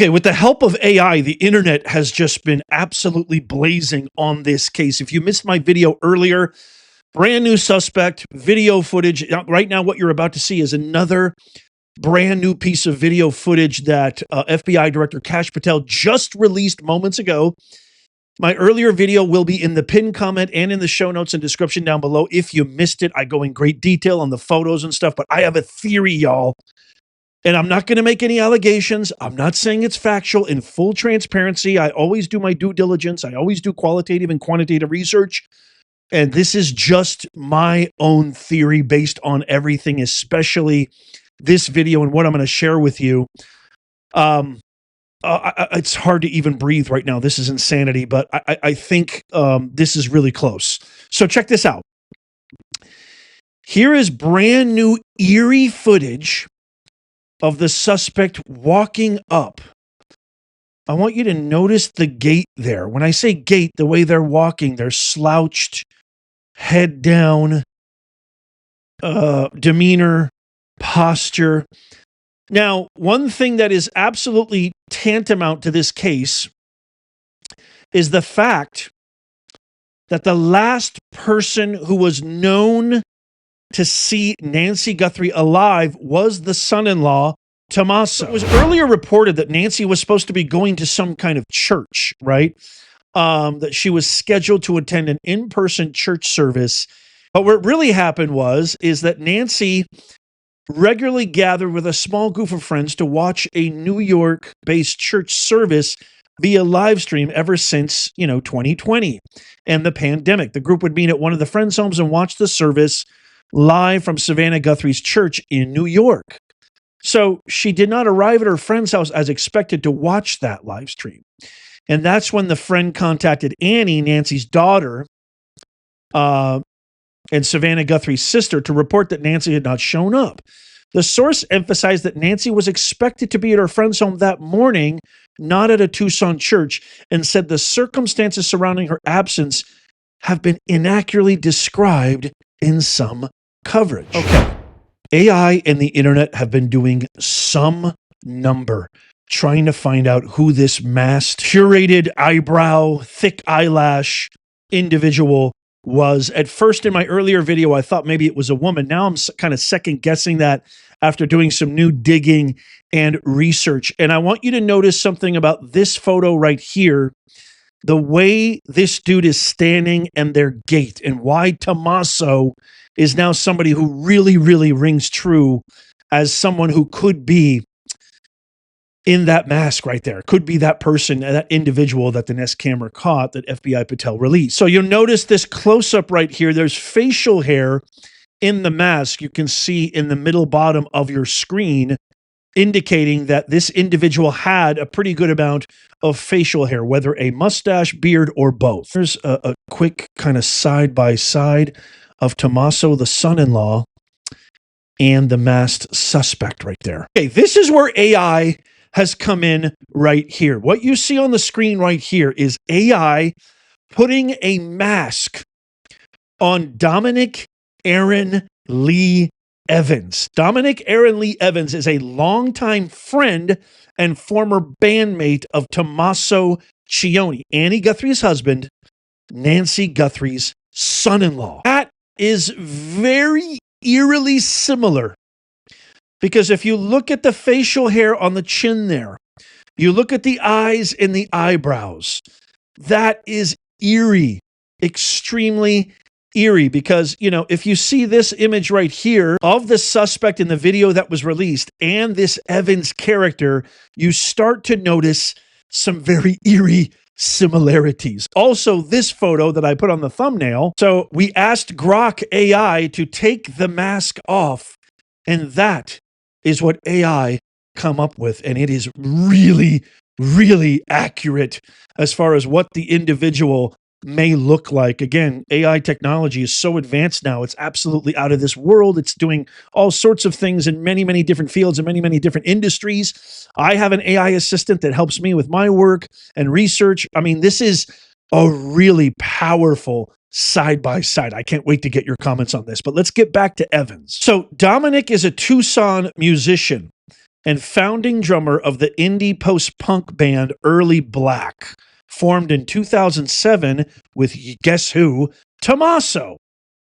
Okay, with the help of AI, the internet has just been absolutely blazing on this case. If you missed my video earlier, brand new suspect, video footage. Right now, what you're about to see is another brand new piece of video footage that FBI Director Kash Patel just released moments ago. My earlier video will be in the pinned comment and in the show notes and description down below. If you missed it, I go in great detail on the photos and stuff, but I have a theory, y'all. And I'm not going to make any allegations. I'm not saying it's factual. In full transparency, I always do my due diligence. I always do qualitative and quantitative research. And this is just my own theory based on everything, especially this video and what I'm going to share with you. It's hard to even breathe right now. This is insanity, but I think this is really close. So check this out. Here is brand new eerie footage of the suspect walking up. I want you to notice the gait there. When I say gait, the way they're walking, they're slouched, head down, demeanor, posture. Now, one thing that is absolutely tantamount to this case is the fact that the last person who was known to see Nancy Guthrie alive was the son-in-law, Tommaso. It was earlier reported that Nancy was supposed to be going to some kind of church, right? That she was scheduled to attend an in-person church service. But what really happened is that Nancy regularly gathered with a small group of friends to watch a New York-based church service via live stream ever since, 2020 and the pandemic. The group would meet at one of the friends' homes and watch the service live from Savannah Guthrie's church in New York. So she did not arrive at her friend's house as expected to watch that live stream. And that's when the friend contacted Annie, Nancy's daughter, and Savannah Guthrie's sister, to report that Nancy had not shown up. The source emphasized that Nancy was expected to be at her friend's home that morning, not at a Tucson church, and said the circumstances surrounding her absence have been inaccurately described in some coverage. Okay. AI and the internet have been doing some number trying to find out who this masked, curated eyebrow, thick eyelash individual was. At first, in my earlier video, I thought maybe it was a woman. Now I'm kind of second guessing that after doing some new digging and research. And I want you to notice something about this photo right here. The way this dude is standing and their gait, and why Tommaso is now somebody who really, really rings true as someone who could be in that mask right there. Could be that person, that individual that the Nest camera caught that FBI Patel released. So you'll notice this close-up right here. There's facial hair in the mask. You can see in the middle bottom of your screen, indicating that this individual had a pretty good amount of facial hair, whether a mustache, beard, or both. Here's a quick kind of side-by-side of Tommaso, the son-in-law, and the masked suspect right there. Okay, this is where AI has come in right here. What you see on the screen right here is AI putting a mask on Dominic Aaron Lee Evans. Dominic Aaron Lee Evans is a longtime friend and former bandmate of Tommaso Cioni, Annie Guthrie's husband, Nancy Guthrie's son-in-law. That is very eerily similar, because if you look at the facial hair on the chin there, you look at the eyes and the eyebrows, that is eerie, extremely eerie, because, if you see this image right here of the suspect in the video that was released and this Evans character, you start to notice some very eerie similarities. Also, this photo that I put on the thumbnail. So we asked Grok AI to take the mask off, and that is what AI come up with. And it is really, really accurate as far as what the individual may look like. Again, AI technology is so advanced now, it's absolutely out of this world. It's doing all sorts of things in many, many different fields and many, many different industries. I have an AI assistant that helps me with my work and research. I mean, this is a really powerful side by side. I can't wait to get your comments on this, but let's get back to Evans. So Dominic is a Tucson musician. and founding drummer of the indie post-punk band Early Black, formed in 2007 with, guess who? Tommaso,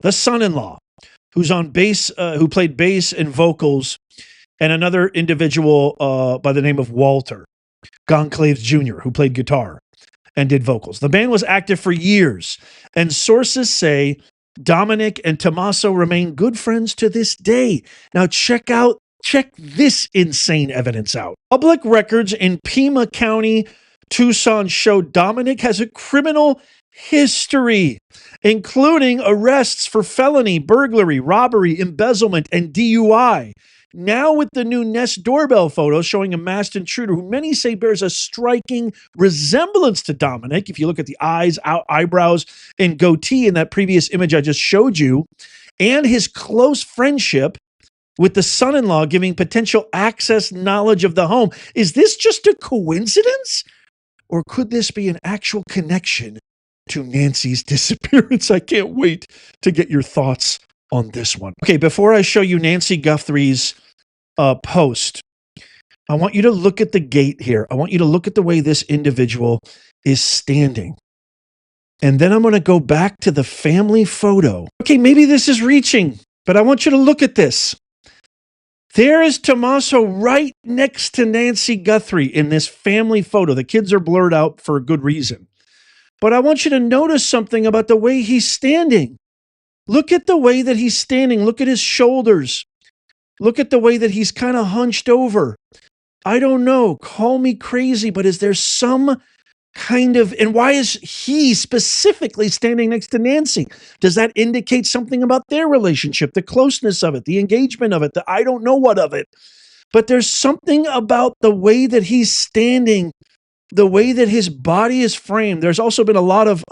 the son-in-law, who's on bass, who played bass and vocals, and another individual by the name of Walter Goncalves Jr., who played guitar and did vocals. The band was active for years, and sources say Dominic and Tommaso remain good friends to this day. Now check this insane evidence out. Public records in Pima County, Tucson show Dominic has a criminal history, including arrests for felony, burglary, robbery, embezzlement, and DUI. Now with the new Nest doorbell photo showing a masked intruder who many say bears a striking resemblance to Dominic, if you look at the eyes, eyebrows, and goatee in that previous image I just showed you, and his close friendship with the son-in-law giving potential access knowledge of the home. Is this just a coincidence? Or could this be an actual connection to Nancy's disappearance? I can't wait to get your thoughts on this one. Okay, before I show you Nancy Guthrie's post, I want you to look at the gait here. I want you to look at the way this individual is standing. And then I'm going to go back to the family photo. Okay, maybe this is reaching, but I want you to look at this. There is Tommaso right next to Nancy Guthrie in this family photo. The kids are blurred out for a good reason. But I want you to notice something about the way he's standing. Look at the way that he's standing. Look at his shoulders. Look at the way that he's kind of hunched over. I don't know. Call me crazy, but is there some kind of, and why is he specifically standing next to Nancy? Does that indicate something about their relationship, the closeness of it, the engagement of it, the I don't know what of it? But there's something about the way that he's standing, the way that his body is framed. There's also been a lot of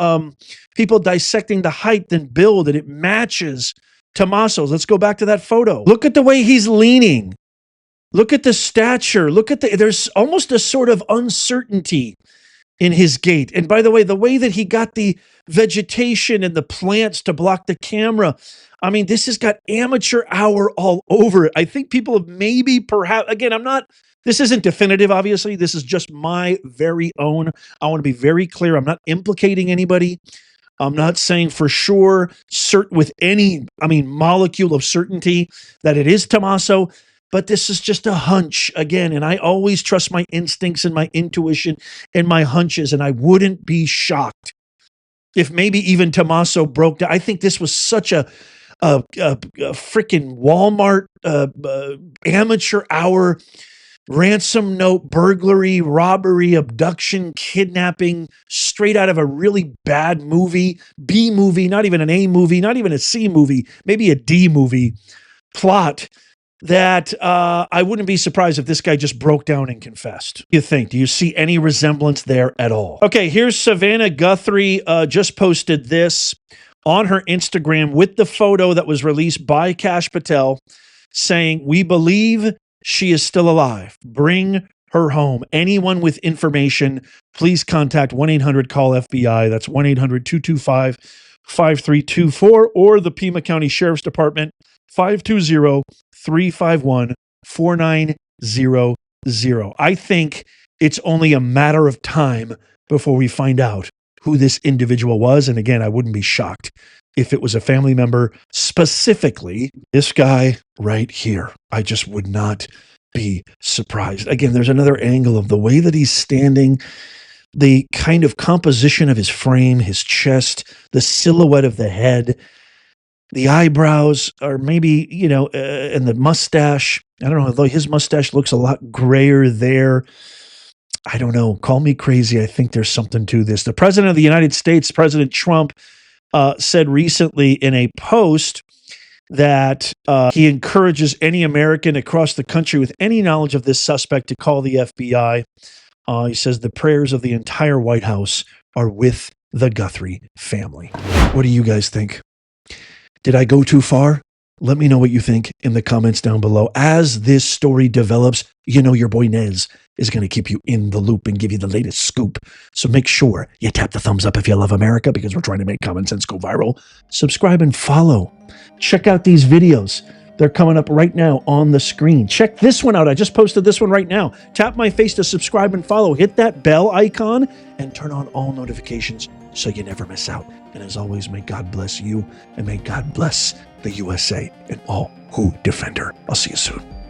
people dissecting the height and build, and it matches Tommaso's. Let's go back to that photo. Look at the way he's leaning. Look at the stature. Look at there's almost a sort of uncertainty in his gait. And by the way that he got the vegetation and the plants to block the camera, I mean, this has got amateur hour all over it. I think people have maybe perhaps, again, this isn't definitive, obviously. This is just my very own. I want to be very clear. I'm not implicating anybody. I'm not saying for sure, with any, molecule of certainty that it is Tommaso. But this is just a hunch again, and I always trust my instincts and my intuition and my hunches, and I wouldn't be shocked if maybe even Tommaso broke down. I think this was such a freaking Walmart amateur hour ransom note, burglary, robbery, abduction, kidnapping, straight out of a really bad movie, B movie, not even an A movie, not even a C movie, maybe a D movie plot. That I wouldn't be surprised if this guy just broke down and confessed. What do you think? Do you see any resemblance there at all? Okay, here's Savannah Guthrie just posted this on her Instagram with the photo that was released by Kash Patel saying, "We believe she is still alive. Bring her home. Anyone with information, please contact 1-800-CALL-FBI. That's 1-800-225-5324 or the Pima County Sheriff's Department, 520-351-4900. I think it's only a matter of time before we find out who this individual was. And again, I wouldn't be shocked if it was a family member, specifically this guy right here. I just would not be surprised. Again, there's another angle of the way that he's standing, the kind of composition of his frame, his chest, the silhouette of the head, the eyebrows, or maybe, and the mustache. I don't know, although his mustache looks a lot grayer there. I don't know. Call me crazy. I think there's something to this. The president of the United States, President Trump, said recently in a post that he encourages any American across the country with any knowledge of this suspect to call the FBI. He says the prayers of the entire White House are with the Guthrie family. What do you guys think? Did I go too far? Let me know what you think in the comments down below. As this story develops, your boy Nez is going to keep you in the loop and give you the latest scoop. So make sure you tap the thumbs up if you love America, because we're trying to make common sense go viral. Subscribe and follow. Check out these videos. They're coming up right now on the screen. Check this one out. I just posted this one right now. Tap my face to subscribe and follow. Hit that bell icon and turn on all notifications so you never miss out. And as always, may God bless you and may God bless the USA and all who defend her. I'll see you soon.